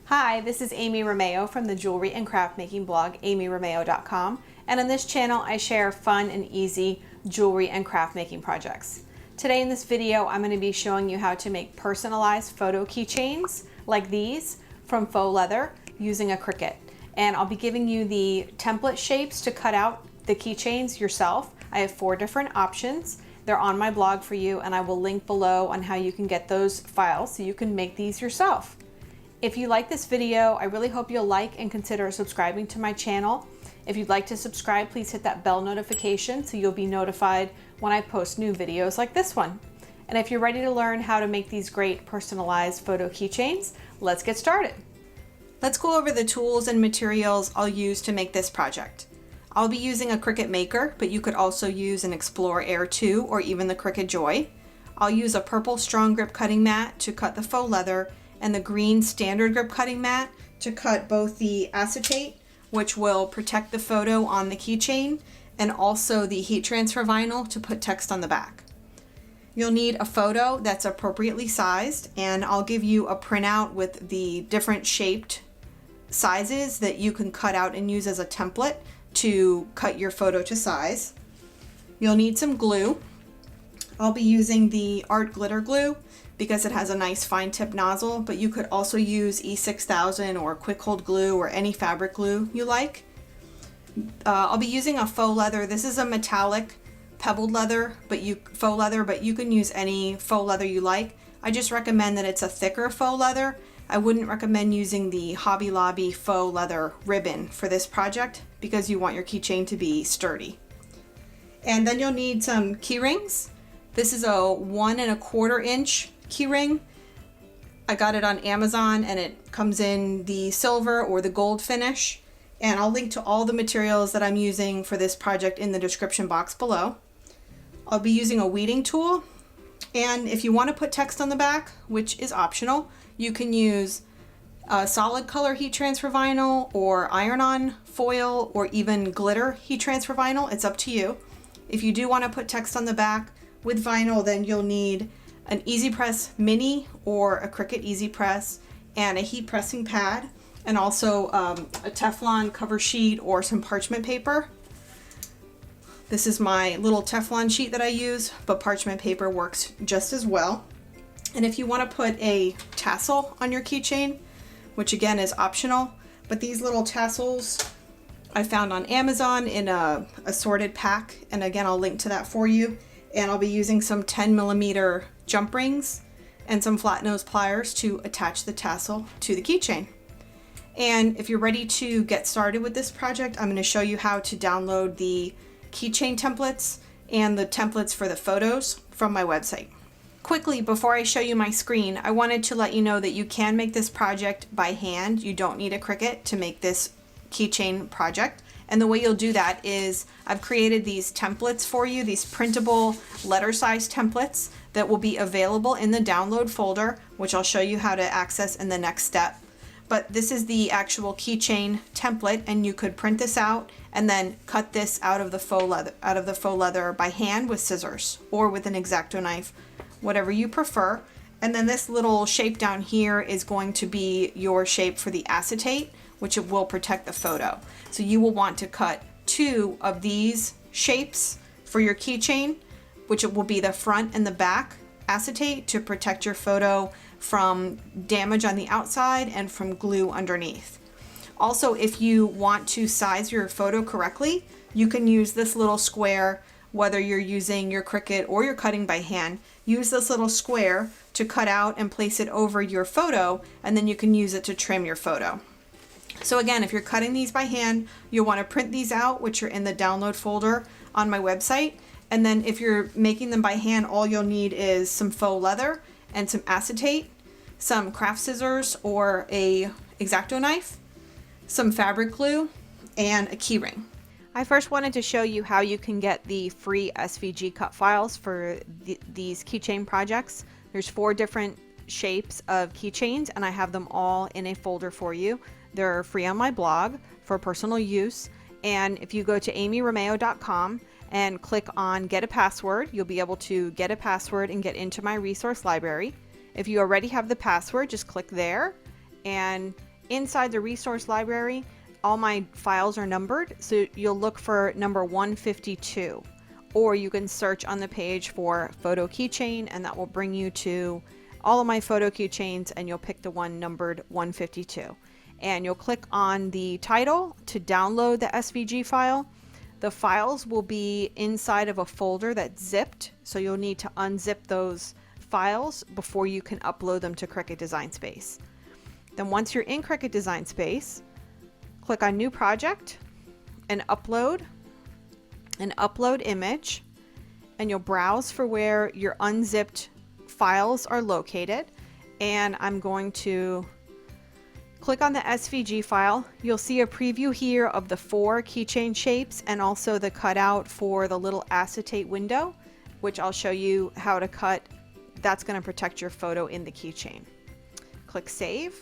Hi, this is Amy Romeo from the jewelry and craft making blog amyromeo.com, and on this channel I share fun and easy jewelry and craft making projects. Today in this video I'm going to be showing you how to make personalized photo keychains like these from faux leather using a Cricut. And I'll be giving you the template shapes to cut out the keychains yourself. I have 4 different options. They're on my blog for you, and I will link below on how you can get those files so you can make these yourself. If you like this video, I really hope you'll like and consider subscribing to my channel. If you'd like to subscribe, please hit that bell notification so you'll be notified when I post new videos like this one. And if you're ready to learn how to make these great personalized photo keychains, let's get started. Let's go over the tools and materials I'll use to make this project. I'll be using a Cricut Maker, but you could also use an Explorer Air 2 or even the Cricut Joy. I'll use a purple strong grip cutting mat to cut the faux leather and the green standard grip cutting mat to cut both the acetate, which will protect the photo on the keychain, and also the heat transfer vinyl to put text on the back. You'll need a photo that's appropriately sized, and I'll give you a printout with the different shaped sizes that you can cut out and use as a template to cut your photo to size. You'll need some glue. I'll be using the art glitter glue because it has a nice fine tip nozzle, but you could also use E6000 or quick hold glue or any fabric glue you like. I'll be using a faux leather. This is a metallic pebbled leather, but you can use any faux leather you like. I just recommend that it's a thicker faux leather. I wouldn't recommend using the Hobby Lobby faux leather ribbon for this project because you want your keychain to be sturdy. And then you'll need some key rings. This is a 1 1/4 inch key ring. I got it on Amazon and it comes in the silver or the gold finish. And I'll link to all the materials that I'm using for this project in the description box below. I'll be using a weeding tool. And if you want to put text on the back, which is optional, you can use a solid color heat transfer vinyl or iron-on foil or even glitter heat transfer vinyl. It's up to you. If you do want to put text on the back with vinyl, then you'll need an Easy Press Mini or a Cricut Easy Press and a heat pressing pad, and also a Teflon cover sheet or some parchment paper. This is my little Teflon sheet that I use, but parchment paper works just as well. And if you want to put a tassel on your keychain, which again is optional, but these little tassels I found on Amazon in a assorted pack, and again I'll link to that for you. And I'll be using some 10mm jump rings and some flat nose pliers to attach the tassel to the keychain. And if you're ready to get started with this project, I'm going to show you how to download the keychain templates and the templates for the photos from my website. Quickly, before I show you my screen, I wanted to let you know that you can make this project by hand. You don't need a Cricut to make this keychain project. And the way you'll do that is I've created these templates for you, these printable letter size templates that will be available in the download folder, which I'll show you how to access in the next step. But this is the actual keychain template, and you could print this out and then cut this out of the faux leather by hand with scissors or with an X-Acto knife, whatever you prefer. And then this little shape down here is going to be your shape for the acetate, which it will protect the photo. So you will want to cut 2 of these shapes for your keychain, which it will be the front and the back acetate to protect your photo from damage on the outside and from glue underneath. Also, if you want to size your photo correctly, you can use this little square, whether you're using your Cricut or you're cutting by hand. Use this little square to cut out and place it over your photo, and then you can use it to trim your photo. So again, if you're cutting these by hand, you'll want to print these out, which are in the download folder on my website. And then if you're making them by hand, all you'll need is some faux leather and some acetate, some craft scissors or a X-Acto knife, some fabric glue, and a key ring. I first wanted to show you how you can get the free SVG cut files for these keychain projects. There's 4 different shapes of keychains, and I have them all in a folder for you. They're free on my blog for personal use. And if you go to amyromeo.com and click on Get a Password, you'll be able to get a password and get into my resource library. If you already have the password, just click there and Inside the resource library, all my files are numbered, so you'll look for number 152, or you can search on the page for Photo Keychain, and that will bring you to all of my photo keychains, and you'll pick the one numbered 152. And you'll click on the title to download the SVG file. The files will be inside of a folder that's zipped, so you'll need to unzip those files before you can upload them to Cricut Design Space. Then once you're in Cricut Design Space, click on New Project and upload image, and you'll browse for where your unzipped files are located. And I'm going to click on the SVG file. You'll see a preview here of the 4 keychain shapes and also the cutout for the little acetate window, which I'll show you how to cut. That's going to protect your photo in the keychain. Click Save,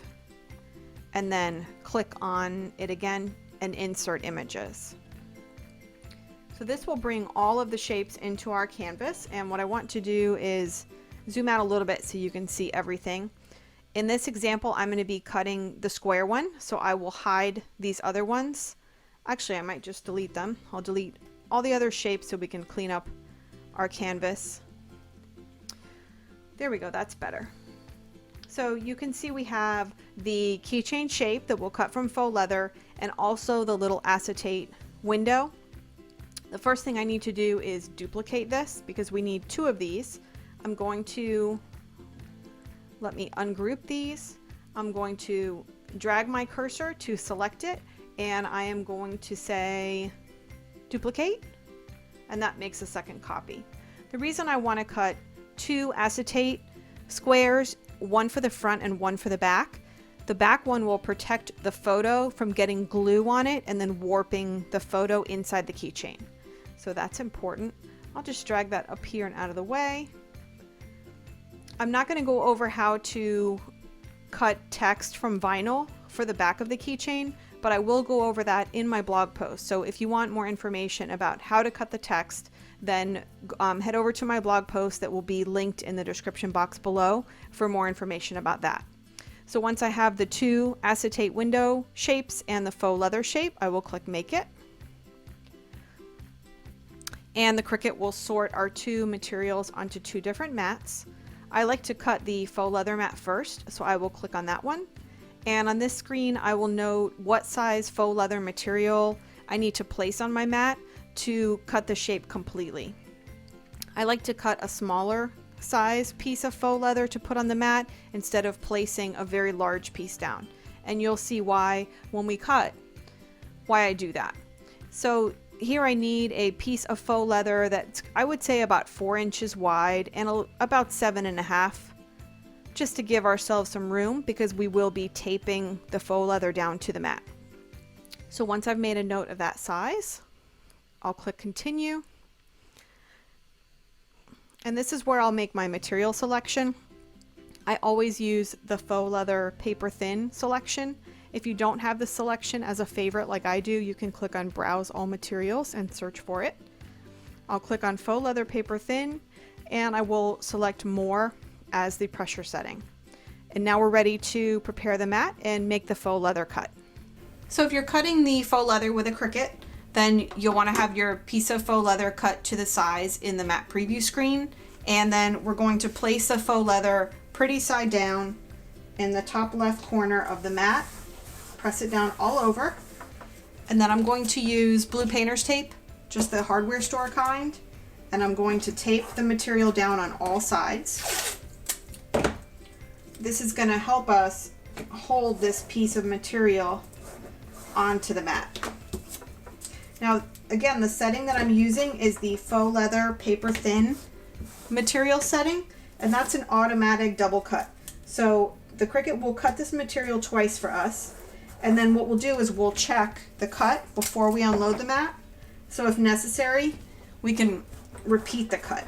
and then click on it again and insert images. So this will bring all of the shapes into our canvas, and what I want to do is zoom out a little bit so you can see everything. In this example, I'm going to be cutting the square one, so I will hide these other ones. Actually, I might just delete them. I'll delete all the other shapes so we can clean up our canvas. There we go, that's better. So you can see we have the keychain shape that we'll cut from faux leather, and also the little acetate window. The first thing I need to do is duplicate this because we need 2 of these. I'm going to, let me ungroup these. I'm going to drag my cursor to select it, and I am going to say duplicate, and that makes a second copy. The reason I want to cut 2 acetate squares, one for the front and one for the back. The back one will protect the photo from getting glue on it and then warping the photo inside the keychain. So that's important. I'll just drag that up here and out of the way. I'm not going to go over how to cut text from vinyl for the back of the keychain, but I will go over that in my blog post. So if you want more information about how to cut the text, then head over to my blog post that will be linked in the description box below for more information about that. So once I have the 2 acetate window shapes and the faux leather shape, I will click Make It. And the Cricut will sort our 2 materials onto 2 different mats. I like to cut the faux leather mat first, so I will click on that one. And on this screen, I will note what size faux leather material I need to place on my mat to cut the shape completely. I like to cut a smaller size piece of faux leather to put on the mat instead of placing a very large piece down. And you'll see why when we cut, why I do that. So here I need a piece of faux leather that's, I would say, about 4 inches wide and about 7.5, just to give ourselves some room because we will be taping the faux leather down to the mat. So once I've made a note of that size, I'll click Continue. And this is where I'll make my material selection. I always use the faux leather paper thin selection. If you don't have the selection as a favorite like I do, you can click on Browse All Materials and search for it. I'll click on faux leather paper thin, and I will select More as the pressure setting. And now we're ready to prepare the mat and make the faux leather cut. So if you're cutting the faux leather with a Cricut, then you'll want to have your piece of faux leather cut to the size in the mat preview screen. And then we're going to place the faux leather pretty side down in the top left corner of the mat. Press it down all over. And then I'm going to use blue painter's tape, just the hardware store kind. And I'm going to tape the material down on all sides. This is going to help us hold this piece of material onto the mat. Now, again, the setting that I'm using is the faux leather paper thin material setting, and that's an automatic double cut. So the Cricut will cut this material twice for us, and then what we'll do is we'll check the cut before we unload the mat. So if necessary, we can repeat the cut.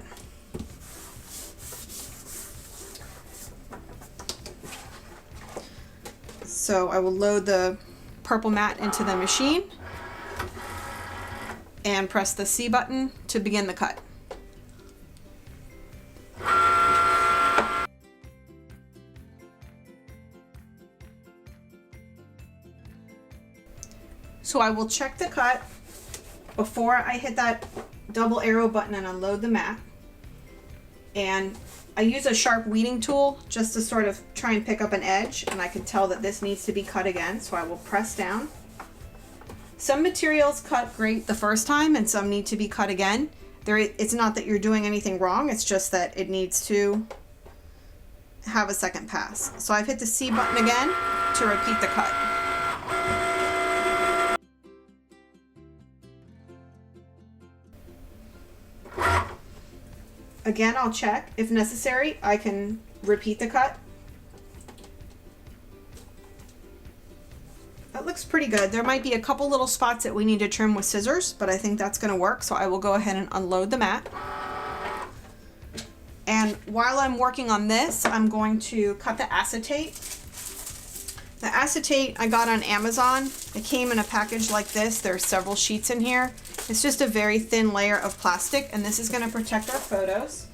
So I will load the purple mat into the machine and press the C button to begin the cut. So I will check the cut before I hit that double arrow button and unload the mat. And I use a sharp weeding tool just to sort of try and pick up an edge, and I can tell that this needs to be cut again, so I will press down. Some materials cut great the first time and some need to be cut again. It's not that you're doing anything wrong, it's just that it needs to have a second pass. So I've hit the C button again to repeat the cut. Again, I'll check. If necessary, I can repeat the cut. That looks pretty good. There might be a couple little spots that we need to trim with scissors, but I think that's going to work. So I will go ahead and unload the mat. And while I'm working on this, I'm going to cut the acetate. The acetate I got on Amazon. It came in a package like this. There's several sheets in here. It's just a very thin layer of plastic, and this is going to protect our photos.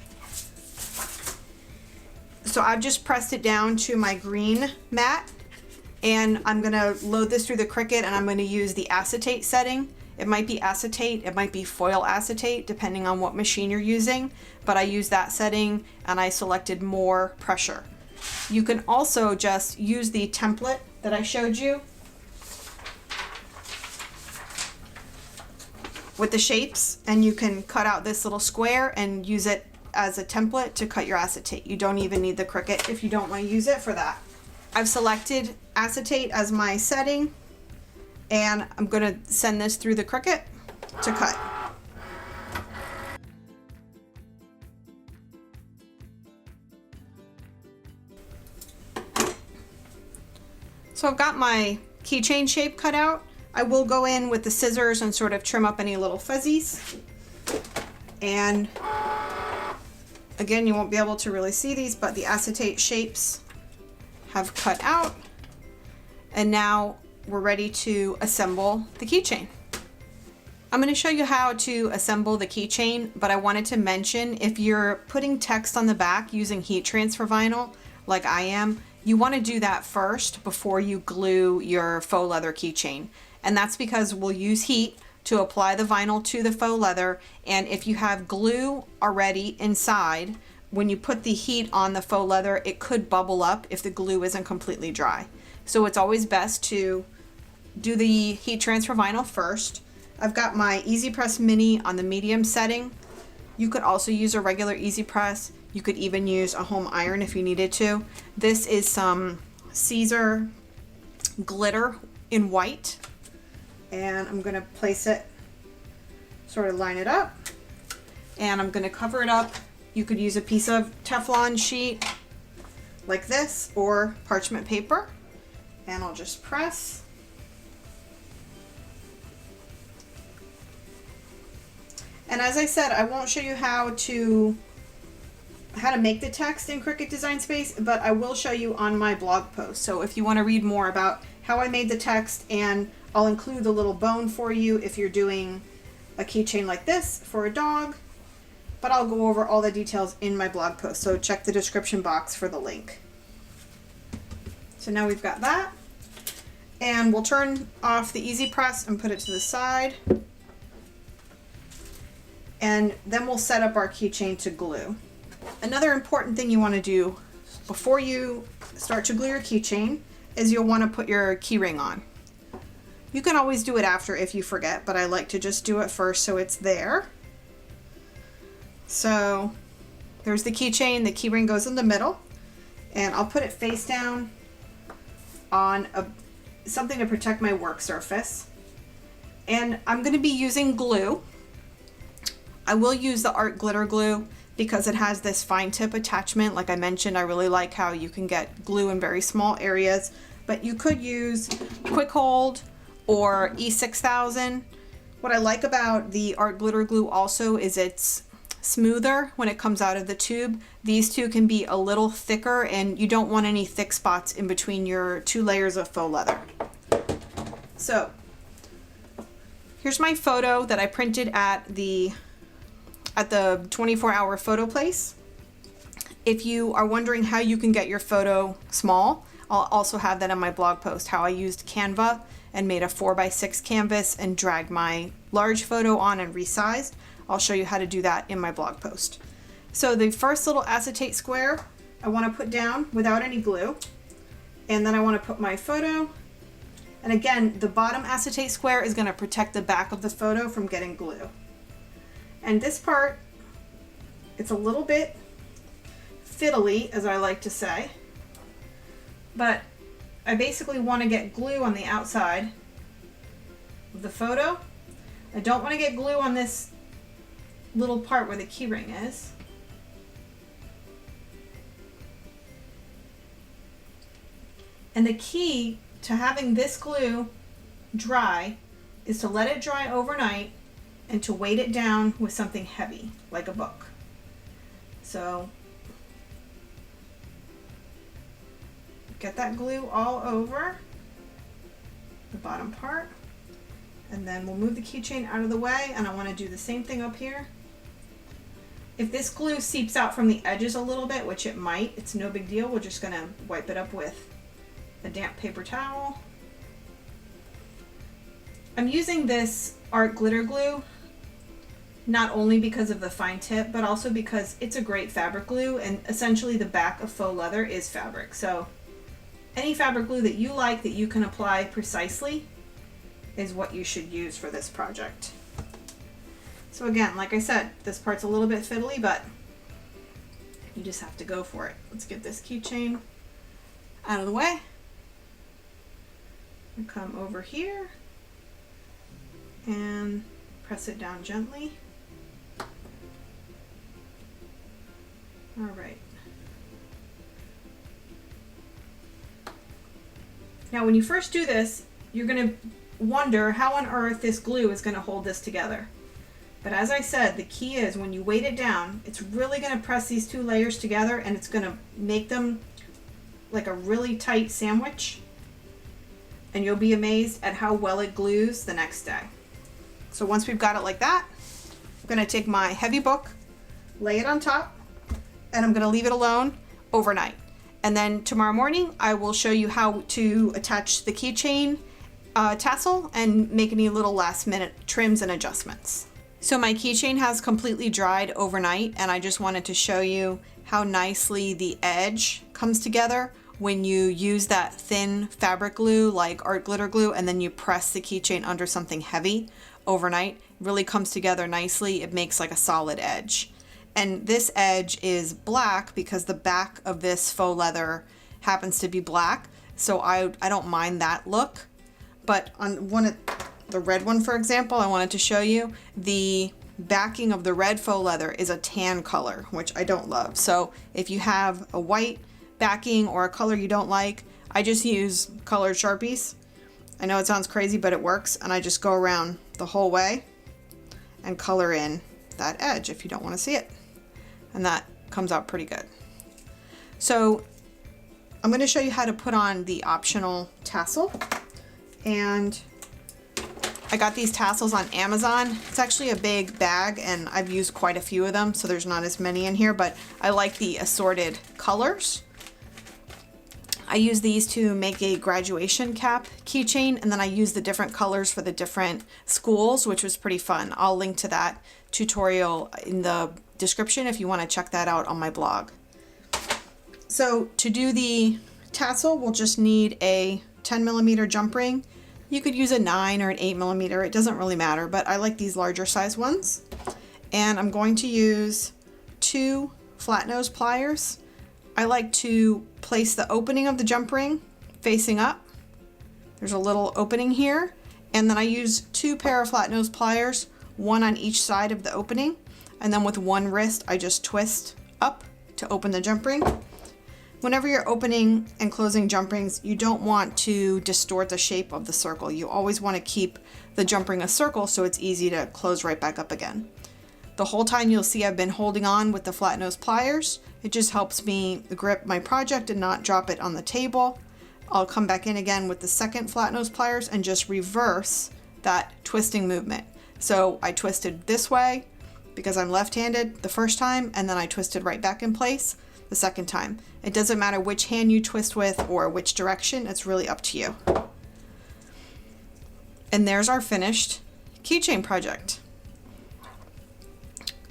So I've just pressed it down to my green mat, and I'm going to load this through the Cricut, and I'm going to use the acetate setting. It might be acetate, it might be foil acetate, depending on what machine you're using, but I use that setting and I selected more pressure. You can also just use the template that I showed you with the shapes, and you can cut out this little square and use it as a template to cut your acetate. You don't even need the Cricut if you don't want to use it for that. I've selected acetate as my setting, and I'm going to send this through the Cricut to cut. So I've got my keychain shape cut out. I will go in with the scissors and sort of trim up any little fuzzies. And again, you won't be able to really see these, but the acetate shapes have cut out. And now we're ready to assemble the keychain. I'm going to show you how to assemble the keychain, but I wanted to mention, if you're putting text on the back using heat transfer vinyl, like I am, you want to do that first before you glue your faux leather keychain. And that's because we'll use heat to apply the vinyl to the faux leather, and if you have glue already inside, when you put the heat on the faux leather, it could bubble up if the glue isn't completely dry. So it's always best to do the heat transfer vinyl first. I've got my Easy Press Mini on the medium setting. You could also use a regular Easy Press. You could even use a home iron if you needed to. This is some Caesar glitter in white, and I'm going to place it, sort of line it up, and I'm going to cover it up. You could use a piece of Teflon sheet like this or parchment paper, and I'll just press. And as I said, I won't show you how to make the text in Cricut Design Space, but I will show you on my blog post. So if you want to read more about how I made the text, and I'll include the little bone for you if you're doing a keychain like this for a dog, but I'll go over all the details in my blog post. So check the description box for the link. So now we've got that, and we'll turn off the Easy Press and put it to the side. And then we'll set up our keychain to glue. Another important thing you want to do before you start to glue your keychain is you'll want to put your key ring on. You can always do it after if you forget, but I like to just do it first so it's there. So there's the keychain, the key ring goes in the middle, and I'll put it face down on something to protect my work surface. And I'm going to be using glue. I will use the art glitter glue because it has this fine tip attachment. Like I mentioned, I really like how you can get glue in very small areas, but you could use Quick Hold or E6000. What I like about the art glitter glue also is it's smoother when it comes out of the tube. These two can be a little thicker, and you don't want any thick spots in between your two layers of faux leather. So here's my photo that I printed at the 24-hour photo place. If you are wondering how you can get your photo small, I'll also have that on my blog post, how I used Canva and made a 4x6 canvas and dragged my large photo on and resized. I'll show you how to do that in my blog post. So the first little acetate square I want to put down without any glue, and then I want to put my photo. And again, the bottom acetate square is going to protect the back of the photo from getting glue. And this part, it's a little bit fiddly, as I like to say, but I basically want to get glue on the outside of the photo. I don't want to get glue on this little part where the key ring is. And the key to having this glue dry is to let it dry overnight and to weight it down with something heavy, like a book. So get that glue all over the bottom part, and then we'll move the keychain out of the way, and I want to do the same thing up here. If this glue seeps out from the edges a little bit, which it might, it's no big deal. We're just going to wipe it up with a damp paper towel. I'm using this art glitter glue not only because of the fine tip, but also because it's a great fabric glue, and essentially the back of faux leather is fabric. So any fabric glue that you like that you can apply precisely is what you should use for this project. So again, like I said, this part's a little bit fiddly, but you just have to go for it. Let's get this keychain out of the way. And come over here and press it down gently. All right. Now, when you first do this, you're going to wonder how on earth this glue is going to hold this together. But as I said, the key is when you weight it down, it's really going to press these two layers together, and it's going to make them like a really tight sandwich. And you'll be amazed at how well it glues the next day. So once we've got it like that, I'm going to take my heavy book, lay it on top, and I'm going to leave it alone overnight. And then tomorrow morning, I will show you how to attach the keychain tassel and make any little last minute trims and adjustments. So my keychain has completely dried overnight, and I just wanted to show you how nicely the edge comes together when you use that thin fabric glue like art glitter glue, and then you press the keychain under something heavy overnight. It really comes together nicely. It makes like a solid edge. And this edge is black because the back of this faux leather happens to be black, so I don't mind that look. But on the red one, for example, I wanted to show you the backing of the red faux leather is a tan color, which I don't love. So if you have a white backing or a color you don't like, I just use colored Sharpies. I know it sounds crazy, but it works, and I just go around the whole way and color in that edge if you don't want to see it. And that comes out pretty good. So I'm going to show you how to put on the optional tassel. And I got these tassels on Amazon. It's actually a big bag, and I've used quite a few of them, so there's not as many in here, but I like the assorted colors. I use these to make a graduation cap keychain, and then I use the different colors for the different schools, which was pretty fun. I'll link to that tutorial in the description if you want to check that out on my blog. So to do the tassel, we'll just need a 10mm jump ring. You could use a 9 or an 8mm, it doesn't really matter, but I like these larger size ones. And I'm going to use 2 flat nose pliers. I like to place the opening of the jump ring facing up. There's a little opening here, and then I use 2 pair of flat nose pliers, one on each side of the opening, and then with one wrist I just twist up to open the jump ring. Whenever you're opening and closing jump rings, you don't want to distort the shape of the circle. You always want to keep the jump ring a circle so it's easy to close right back up again. The whole time you'll see I've been holding on with the flat nose pliers. It just helps me grip my project and not drop it on the table. I'll come back in again with the second flat nose pliers and just reverse that twisting movement. So I twisted this way because I'm left-handed the first time, and then I twisted right back in place. The the second time. It doesn't matter which hand you twist with or which direction, it's really up to you. And there's our finished keychain project.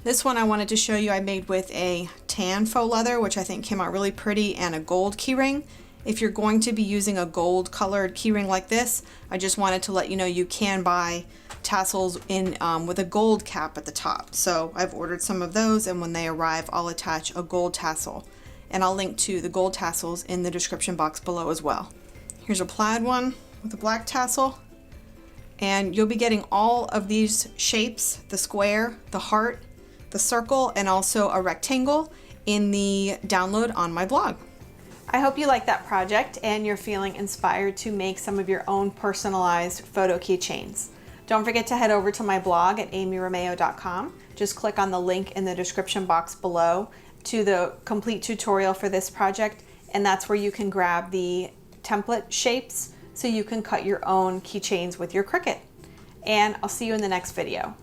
This one I wanted to show you I made with a tan faux leather, which I think came out really pretty, and a gold keyring. If you're going to be using a gold colored keyring like this, I just wanted to let you know you can buy tassels in with a gold cap at the top. So I've ordered some of those, and when they arrive I'll attach a gold tassel. And I'll link to the gold tassels in the description box below as well. Here's a plaid one with a black tassel. And you'll be getting all of these shapes, the square, the heart, the circle, and also a rectangle in the download on my blog. I hope you like that project and you're feeling inspired to make some of your own personalized photo keychains. Don't forget to head over to my blog at amyromeo.com. Just click on the link in the description box below to the complete tutorial for this project, and that's where you can grab the template shapes so you can cut your own keychains with your Cricut. And I'll see you in the next video.